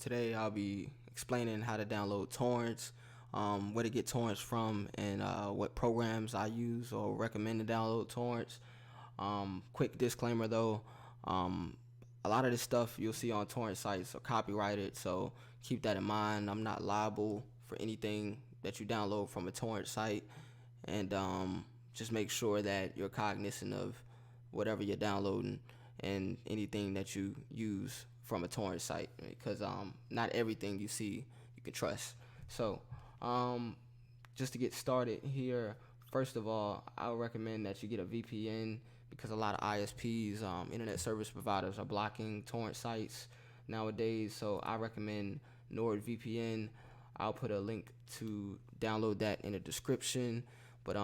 Today I'll be explaining how to download torrents, where to get torrents from, and what programs I use or recommend to download torrents. Quick disclaimer though, a lot of this stuff you'll see on torrent sites are copyrighted, so keep that in mind. I'm not liable for anything that you download from a torrent site, and just make sure that you're cognizant of whatever you're downloading and anything that you use from a torrent site, because not everything you see you can trust. So just to get started here, first of all, I would recommend that you get a VPN, because a lot of ISPs, internet service providers, are blocking torrent sites nowadays. So I recommend NordVPN. I'll put a link to download that in the description. But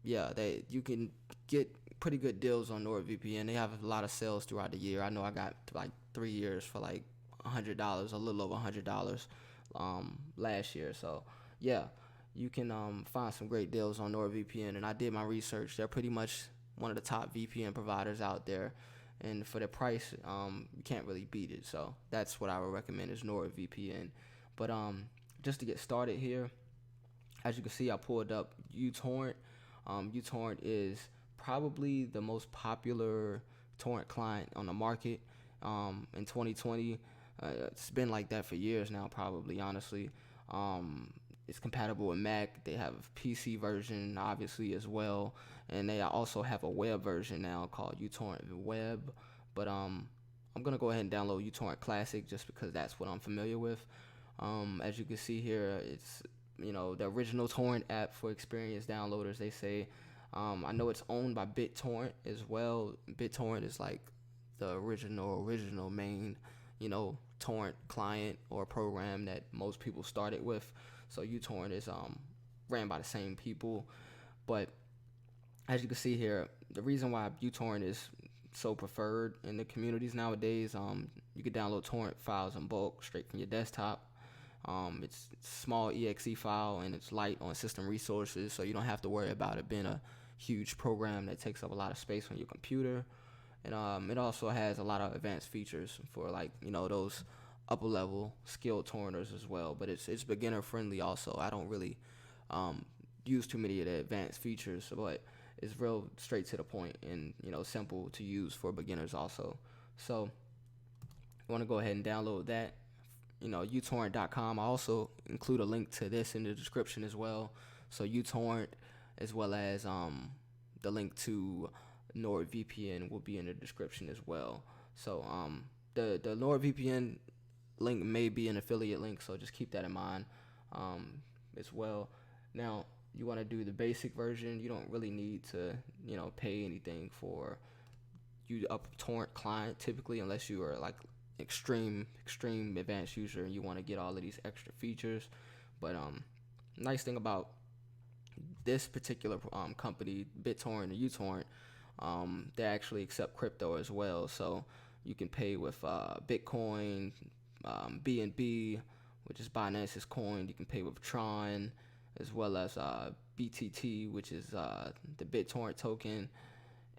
yeah, you can get pretty good deals on NordVPN. They have a lot of sales throughout the year. I know I got like 3 years for like $100, a little over $100 last year. So yeah, you can find some great deals on NordVPN. And I did my research. They're pretty much one of the top VPN providers out there, and for the price, you can't really beat it. So that's what I would recommend, is NordVPN. But just to get started here, as you can see, I pulled up uTorrent. uTorrent is probably the most popular torrent client on the market in 2020. It's been like that for years now, probably, honestly. It's compatible with Mac. They have a PC version, obviously, as well, and they also have a web version now called uTorrent Web. But I'm gonna go ahead and download uTorrent Classic just because that's what I'm familiar with. As you can see here, it's the original torrent app for experienced downloaders, they say. I know it's owned by BitTorrent as well. BitTorrent is like the original main torrent client or program that most people started with. So uTorrent is ran by the same people. But as you can see here, the reason why uTorrent is so preferred in the communities nowadays, you can download torrent files in bulk straight from your desktop. It's a small exe file, and it's light on system resources, so you don't have to worry about it being a huge program that takes up a lot of space on your computer. And it also has a lot of advanced features for those upper level skilled torrenters as well. But it's beginner friendly also. I don't really use too many of the advanced features, but it's real straight to the point and simple to use for beginners also. So you want to go ahead and download that. utorrent.com. I also include a link to this in the description as well. So uTorrent, as well as the link to NordVPN, will be in the description as well. So the NordVPN link may be an affiliate link, so just keep that in mind as well. Now, you want to do the basic version. You don't really need to pay anything for a torrent client typically, unless you are like extreme advanced user and you want to get all of these extra features. But nice thing about this particular company, BitTorrent and uTorrent, they actually accept crypto as well. So you can pay with Bitcoin, BNB, which is Binance's coin. You can pay with Tron, as well as BTT, which is the BitTorrent token.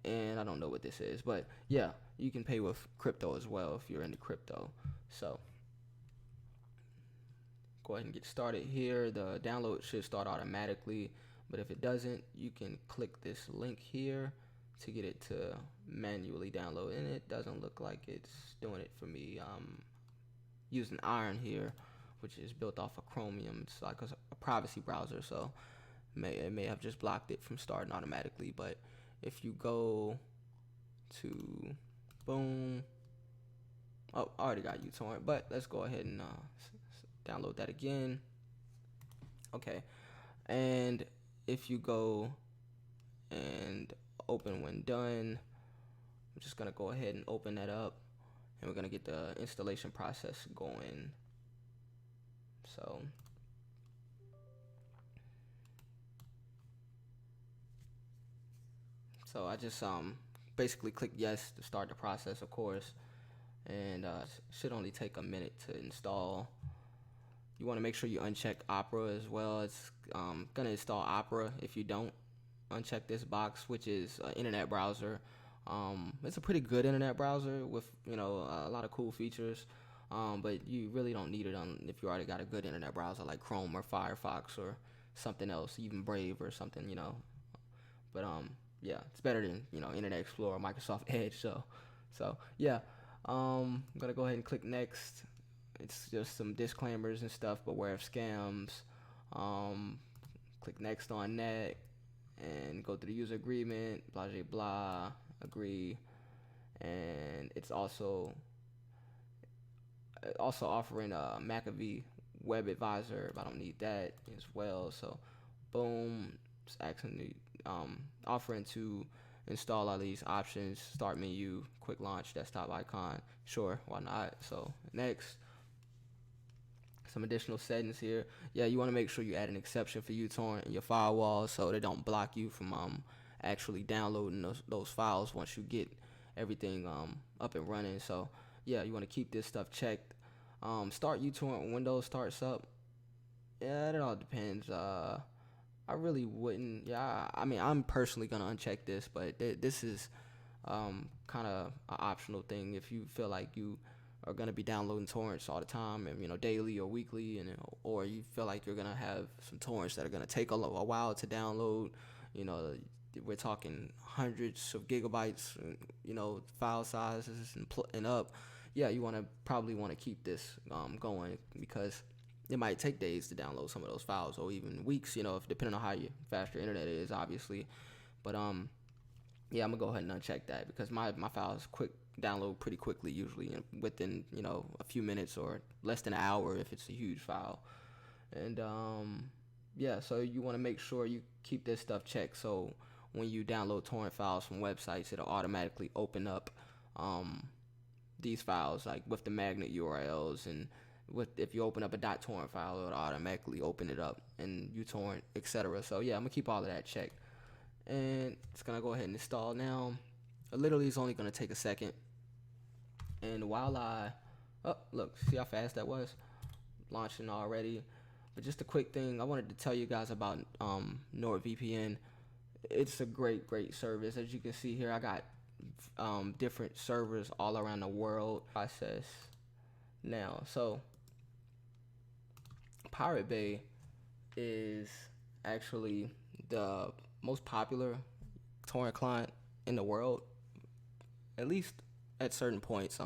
And I don't know what this is, but yeah, you can pay with crypto as well if you're into crypto. So go ahead and get started here. The download should start automatically, but if it doesn't, you can click this link here to get it to manually download, and it doesn't look like it's doing it for me. Using Iron here, which is built off of Chromium. It's like a privacy browser, so it may have just blocked it from starting automatically. But if you go to boom, oh, I already got uTorrent, but let's go ahead and download that again. Okay, and if you go and open when done, I'm just gonna go ahead and open that up, and we're gonna get the installation process going. So I just basically click yes to start the process, of course, and should only take a minute to install. You want to make sure you uncheck Opera as well. It's gonna install Opera if you don't uncheck this box, which is an internet browser. It's a pretty good internet browser with a lot of cool features. But you really don't need it if you already got a good internet browser like Chrome or Firefox or something else, even Brave or something, But yeah, it's better than Internet Explorer, Microsoft Edge. So yeah, I'm gonna go ahead and click next. It's just some disclaimers and stuff, beware of scams. Um, Click next on that and go through the user agreement, blah blah blah, agree, and it's also offering a McAfee Web Advisor, but I don't need that as well. So, boom, it's asking me, offering to install all these options, start menu, quick launch, desktop icon. Sure, why not? So, next, some additional settings here. Yeah, you want to make sure you add an exception for uTorrent in your firewall so they don't block you from actually downloading those files once you get everything up and running. So, yeah, you want to keep this stuff checked. Start uTorrent when Windows starts up. Yeah, it all depends. I really wouldn't. Yeah, I mean, I'm personally gonna uncheck this, but this is kind of an optional thing if you feel like you are gonna be downloading torrents all the time, and daily or weekly, and or you feel like you're gonna have some torrents that are gonna take a while to download. You know, we're talking hundreds of gigabytes, file sizes and up. Yeah, you probably want to keep this going because it might take days to download some of those files, or even weeks, if depending on how fast your internet is, obviously. But yeah, I'm gonna go ahead and uncheck that because my files download pretty quickly, usually within a few minutes or less than an hour if it's a huge file. And yeah, so you want to make sure you keep this stuff checked, so when you download torrent files from websites, it'll automatically open up these files like with the magnet URLs, and if you open up a .torrent file, it'll automatically open it up in uTorrent, etc. So yeah, I'm gonna keep all of that checked, and it's gonna go ahead and install now. Literally, it's only gonna take a second. And while look, see how fast that was, launching already. But just a quick thing, I wanted to tell you guys about NordVPN. It's a great service. As you can see here, I got different servers all around the world. Process now. So Pirate Bay is actually the most popular torrent client in the world, at least at certain points.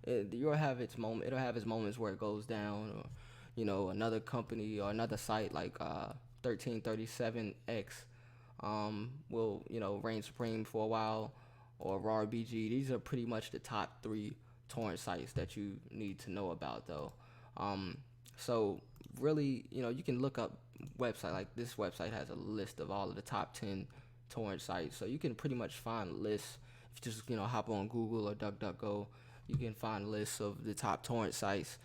You'll have its moment. It'll have its moments where it goes down, or another company or another site like 1337X will reign supreme for a while, or RARBG. These are pretty much the top 3 torrent sites that you need to know about, though. So really, you can look up website like this. Website has a list of all of the top 10 torrent sites, so you can pretty much find lists. If you just hop on Google or DuckDuckGo, you can find lists of the top torrent sites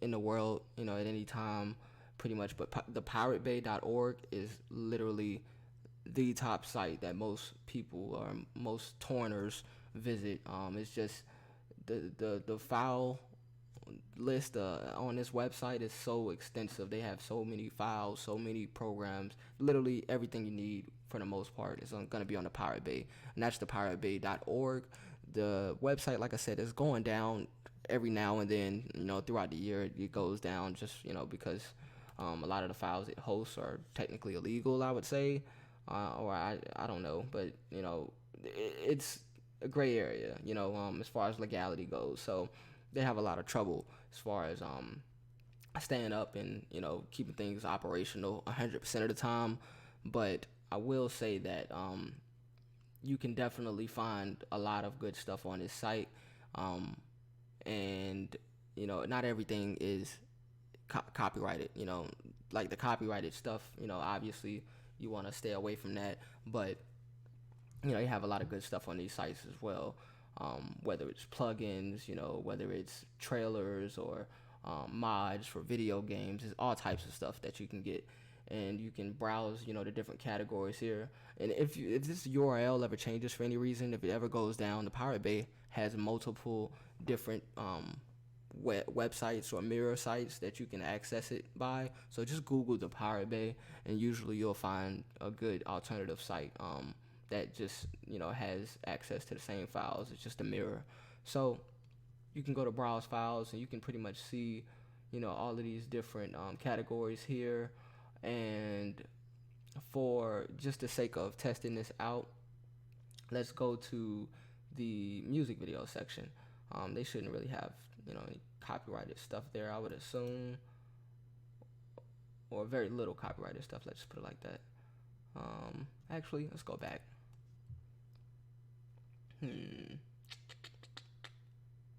in the world, at any time, pretty much. But the piratebay.org is literally the top site that most people or most torrenters visit. It's just the file list on this website is so extensive. They have so many files, so many programs. Literally everything you need for the most part is going to be on the Pirate Bay, and that's the piratebay.org. The website, like I said, is going down every now and then. Throughout the year it goes down, just because a lot of the files it hosts are technically illegal, I would say, or I don't know, but it's a gray area, as far as legality goes. So they have a lot of trouble as far as staying up and keeping things operational 100% of the time. But I will say that you can definitely find a lot of good stuff on this site, and not everything is copyrighted. Like the copyrighted stuff, obviously you want to stay away from that. But you have a lot of good stuff on these sites as well. Whether it's plugins, whether it's trailers or mods for video games, there's all types of stuff that you can get, and you can browse, the different categories here. And if this URL ever changes for any reason, if it ever goes down, the Pirate Bay has multiple different websites or mirror sites that you can access it by. So just Google the Pirate Bay, and usually you'll find a good alternative site that just has access to the same files. It's just a mirror. So you can go to browse files and you can pretty much see, all of these different categories here. And for just the sake of testing this out, let's go to the music video section. They shouldn't really have, any copyrighted stuff there, I would assume, or very little copyrighted stuff. Let's just put it like that. Actually, let's go back.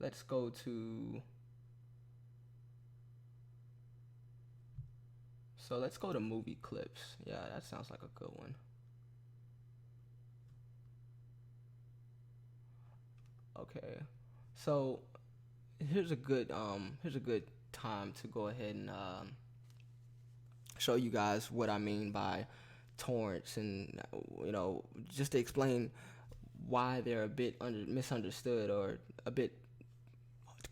Let's go to. So let's go to movie clips. Yeah, that sounds like a good one. Okay, so here's a good time to go ahead and show you guys what I mean by torrents, and just to explain why they're a bit misunderstood or a bit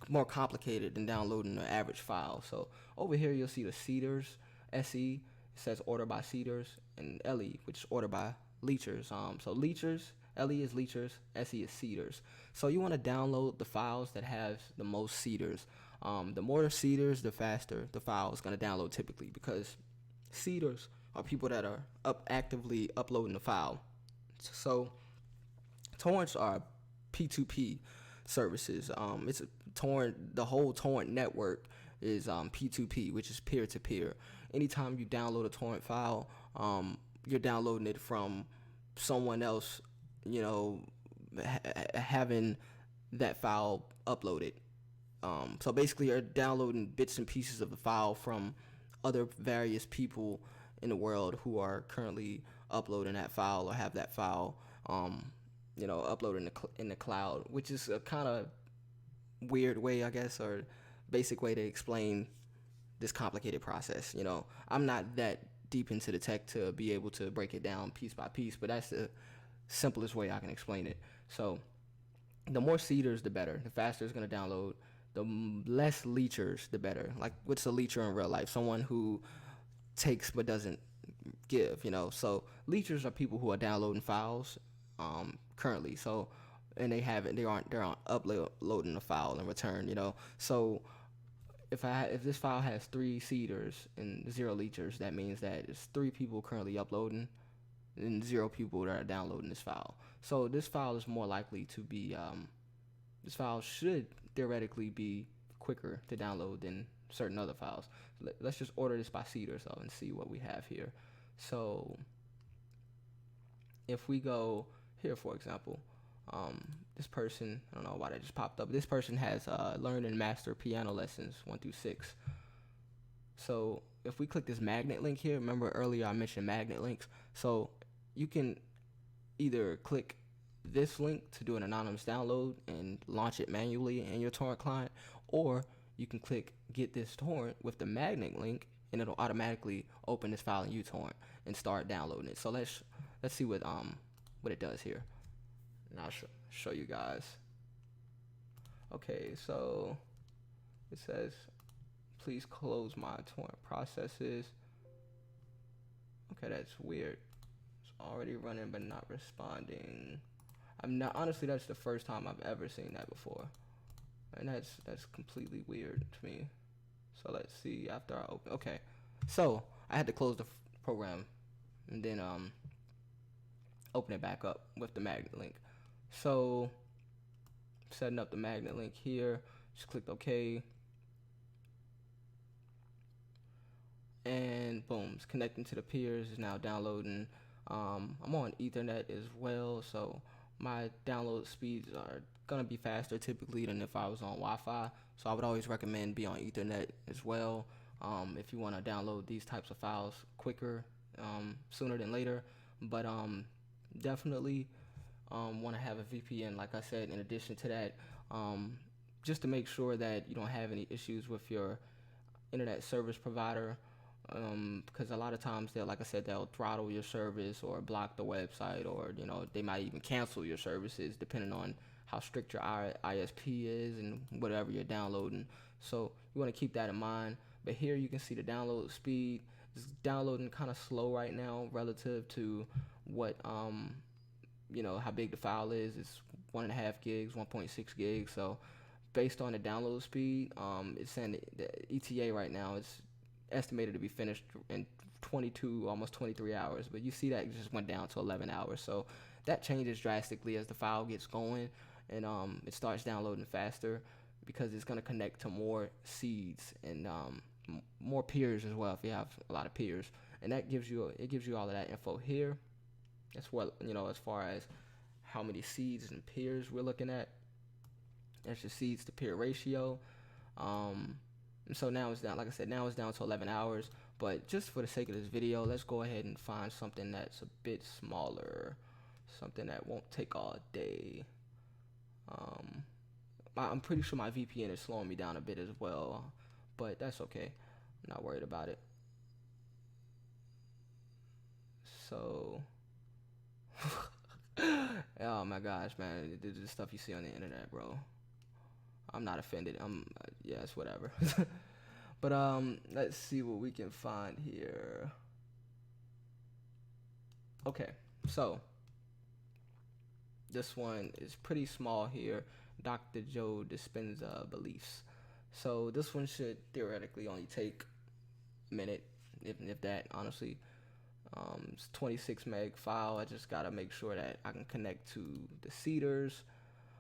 more complicated than downloading an average file. So over here you'll see the seeders, SE, it says order by seeders, and LE, which is order by leechers. So leechers, LE is leechers, SE is seeders. So you want to download the files that have the most seeders. The more seeders, the faster the file is going to download typically, because seeders are people that are actively uploading the file. So torrents are P2P services. It's a torrent. The whole torrent network is P2P, which is peer-to-peer. Anytime you download a torrent file, you're downloading it from someone else, having that file uploaded. So basically, you're downloading bits and pieces of the file from other various people in the world who are currently uploading that file or have that file, uploaded in the cloud, which is a kind of weird way, I guess, or basic way to explain this complicated process. I'm not that deep into the tech to be able to break it down piece by piece, but that's the simplest way I can explain it. So the more seeders, the better. The faster it's going to download. The less leechers, the better. Like, what's a leecher in real life? Someone who takes but doesn't give, So leechers are people who are downloading files currently. So, and they're uploading the file in return, So if this file has 3 seeders and 0 leechers, that means that it's 3 people currently uploading and 0 people that are downloading this file. So this file is more likely to be, this file should theoretically be quicker to download than certain other files. Let's just order this by seeders though and see what we have here. So if we go here, for example, this person, I don't know why that just popped up. This person has learned and mastered piano lessons 1 through 6. So if we click this magnet link here, remember earlier I mentioned magnet links. So you can either click this link to do an anonymous download and launch it manually in your torrent client, or you can click get this torrent with the magnet link and it'll automatically open this file in uTorrent and start downloading it. So let's see what it does here, and I'll show you guys. Okay, so it says please close my torrent processes. Okay, that's weird. It's already running but not responding. Honestly, that's the first time I've ever seen that before, and that's completely weird to me. So let's see after I open. Okay, so I had to close the program and then open it back up with the magnet link. So setting up the magnet link here, just clicked OK, and boom, it's connecting to the peers. Is now downloading. I'm on Ethernet as well, so my download speeds are gonna be faster typically than if I was on Wi-Fi. So I would always recommend be on Ethernet as well, if you want to download these types of files quicker, sooner than later. But definitely want to have a VPN, like I said. In addition to that, just to make sure that you don't have any issues with your internet service provider, because a lot of times they'll throttle your service or block the website, or they might even cancel your services depending on how strict your ISP is and whatever you're downloading. So you want to keep that in mind. But here you can see the download speed is downloading kind of slow right now relative to what how big the file is. It's 1.5 gigs, 1.6 gigs. So based on the download speed. It's saying the ETA right now is estimated to be finished in 22, almost 23 hours. But you see that it just went down to 11 hours. So that changes drastically as the file gets going, and it starts downloading faster because it's going to connect to more seeds and more peers as well if you have a lot of peers. And that gives you all of that info here. That's what, as far as how many seeds and peers we're looking at. That's your seeds to peer ratio. And so now it's down, like I said, now it's down to 11 hours. But just for the sake of this video, let's go ahead and find something that's a bit smaller, something that won't take all day. I'm pretty sure my VPN is slowing me down a bit as well, but that's okay. I'm not worried about it. So, oh my gosh, man, the stuff you see on the internet, bro. I'm not offended. Yeah, it's whatever. But let's see what we can find here. Okay, so this one is pretty small here. Dr. Joe Dispenza beliefs. So this one should theoretically only take a minute, if that, honestly. It's 26 meg file. I just gotta make sure that I can connect to the seeders.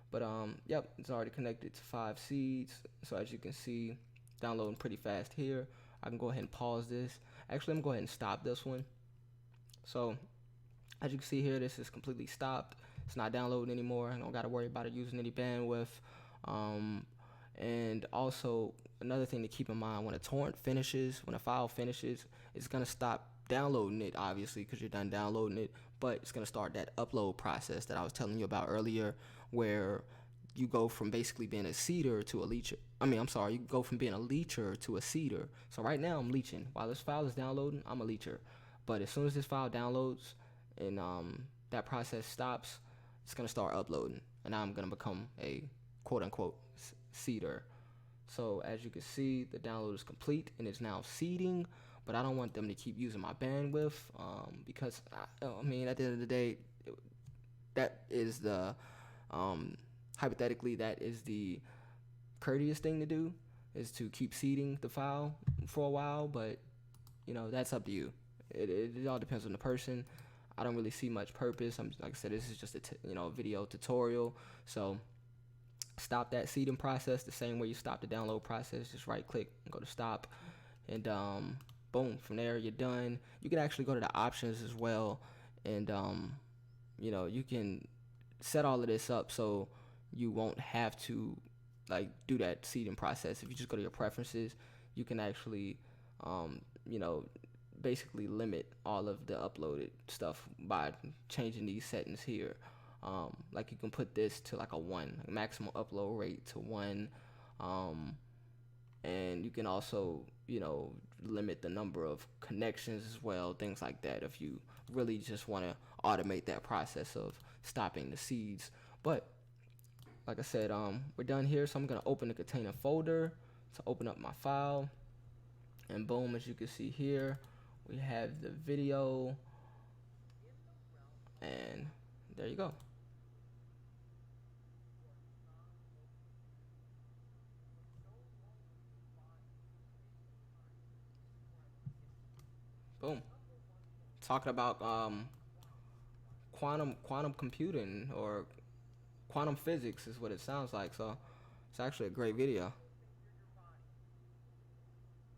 But yep, it's already connected to 5 seeds. So as you can see, downloading pretty fast here. I can go ahead and pause this. Actually, I'm gonna go ahead and stop this one. So as you can see here, this is completely stopped. It's not downloading anymore. I don't gotta worry about it using any bandwidth. And also another thing to keep in mind, when a torrent finishes, when a file finishes, it's gonna stop downloading it, obviously, because you're done downloading it, but it's going to start that upload process that I was telling you about earlier, where you go from basically being a seeder to a leacher. You go from being a leacher to a seeder. So right now I'm leeching. While this file is downloading, I'm a leacher. But as soon as this file downloads and that process stops, it's going to start uploading, and I'm going to become a quote-unquote seeder. So as you can see, the download is complete and it's now seeding. But I don't want them to keep using my bandwidth because, at the end of the day, that is the, hypothetically, that is the courteous thing to do, is to keep seeding the file for a while. But, that's up to you. It all depends on the person. I don't really see much purpose. Like I said, this is just a video tutorial. So stop that seeding process the same way you stop the download process. Just right click and go to stop. And, boom, from there you're done. You can actually go to the options as well, and you can set all of this up so you won't have to do that seeding process. If you just go to your preferences, you can actually basically limit all of the uploaded stuff by changing these settings here. Like you can put this to like a 1, maximum upload rate to 1, and you can also limit the number of connections as well, things like that, if you really just want to automate that process of stopping the seeds. But like I said, we're done here, so I'm going to open the container folder to open up my file, and boom, as you can see here, we have the video, and there you go. Boom. Talking about quantum computing, or quantum physics is what it sounds like. So it's actually a great video.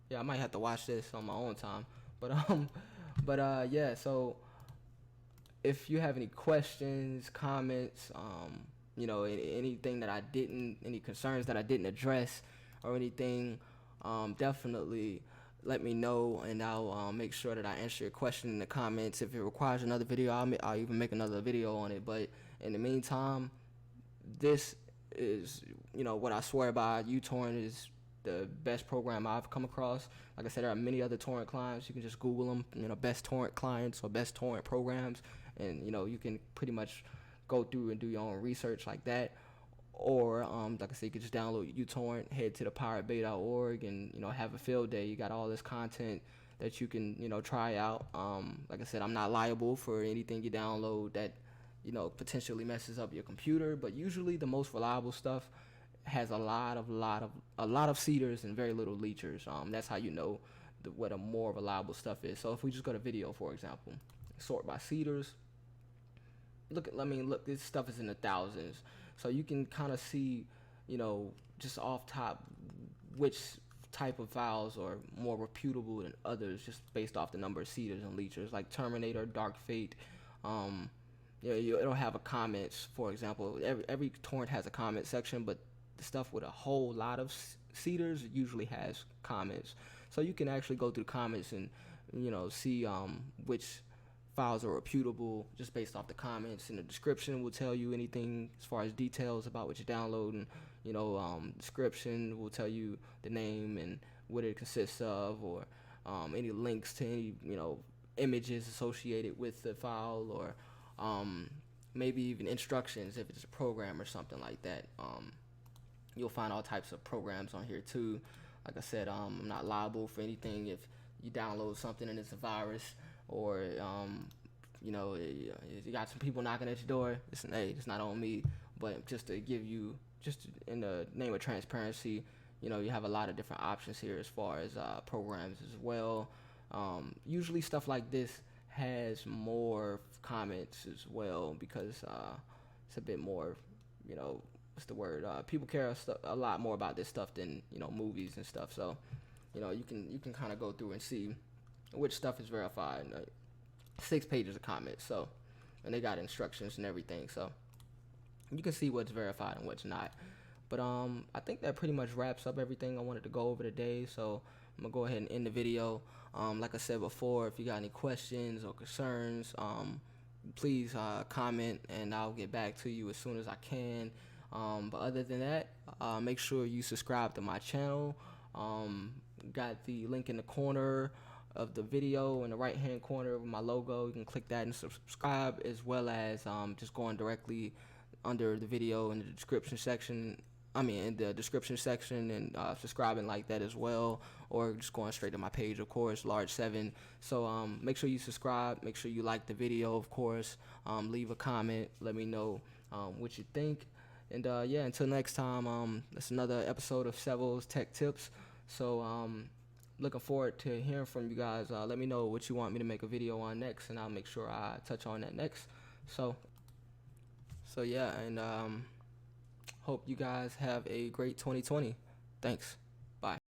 Yeah, I might have to watch this on my own time. But yeah, so if you have any questions, comments, anything that any concerns that I didn't address or anything, definitely let me know, and I'll make sure that I answer your question in the comments. If it requires another video, I'll even make another video on it. But in the meantime, this is what I swear by. uTorrent is the best program I've come across. Like I said, there are many other torrent clients. You can just Google them, best torrent clients or best torrent programs, and you can pretty much go through and do your own research like that. Or like I said, you can just download uTorrent, head to the piratebay.org, and have a field day. You got all this content that you can try out. Like I said, I'm not liable for anything you download that potentially messes up your computer, but usually the most reliable stuff has a lot of seeders and very little leechers. That's how you know what a more reliable stuff is. So if we just go to video, for example, sort by seeders. Look, this stuff is in the thousands, so you can kind of see, just off top, which type of files are more reputable than others, just based off the number of seeders and leechers. Like Terminator, Dark Fate, it'll have a comments. For example, every torrent has a comment section, but the stuff with a whole lot of seeders usually has comments. So you can actually go through comments and see which files are reputable just based off the comments, and the description will tell you anything as far as details about what you're downloading. Description will tell you the name and what it consists of, or any links to any images associated with the file, or maybe even instructions if it's a program or something like that. You'll find all types of programs on here too. Like I said, I'm not liable for anything if you download something and it's a virus, or you got some people knocking at your door. It's not on me. But just to give you, just in the name of transparency, you have a lot of different options here as far as programs as well. Usually stuff like this has more comments as well, because it's a bit more, what's the word? People care a lot more about this stuff than movies and stuff. So you can kind of go through and see which stuff is verified. 6 pages of comments, so, and they got instructions and everything, so you can see what's verified and what's not. But I think that pretty much wraps up everything I wanted to go over today. So I'm gonna go ahead and end the video. Like I said before, if you got any questions or concerns, please comment, and I'll get back to you as soon as I can. But other than that, make sure you subscribe to my channel. Got the link in the corner of the video, in the right hand corner of my logo. You can click that and subscribe, as well as just going directly under the video in the description section. In the description section, and subscribing like that as well, or just going straight to my page, of course, LARGE 7. So make sure you subscribe, make sure you like the video, of course. Leave a comment, let me know what you think. And until next time, that's another episode of Sevel's Tech Tips. So looking forward to hearing from you guys. Let me know what you want me to make a video on next, and I'll make sure I touch on that next. So yeah, and hope you guys have a great 2020. Thanks. Bye.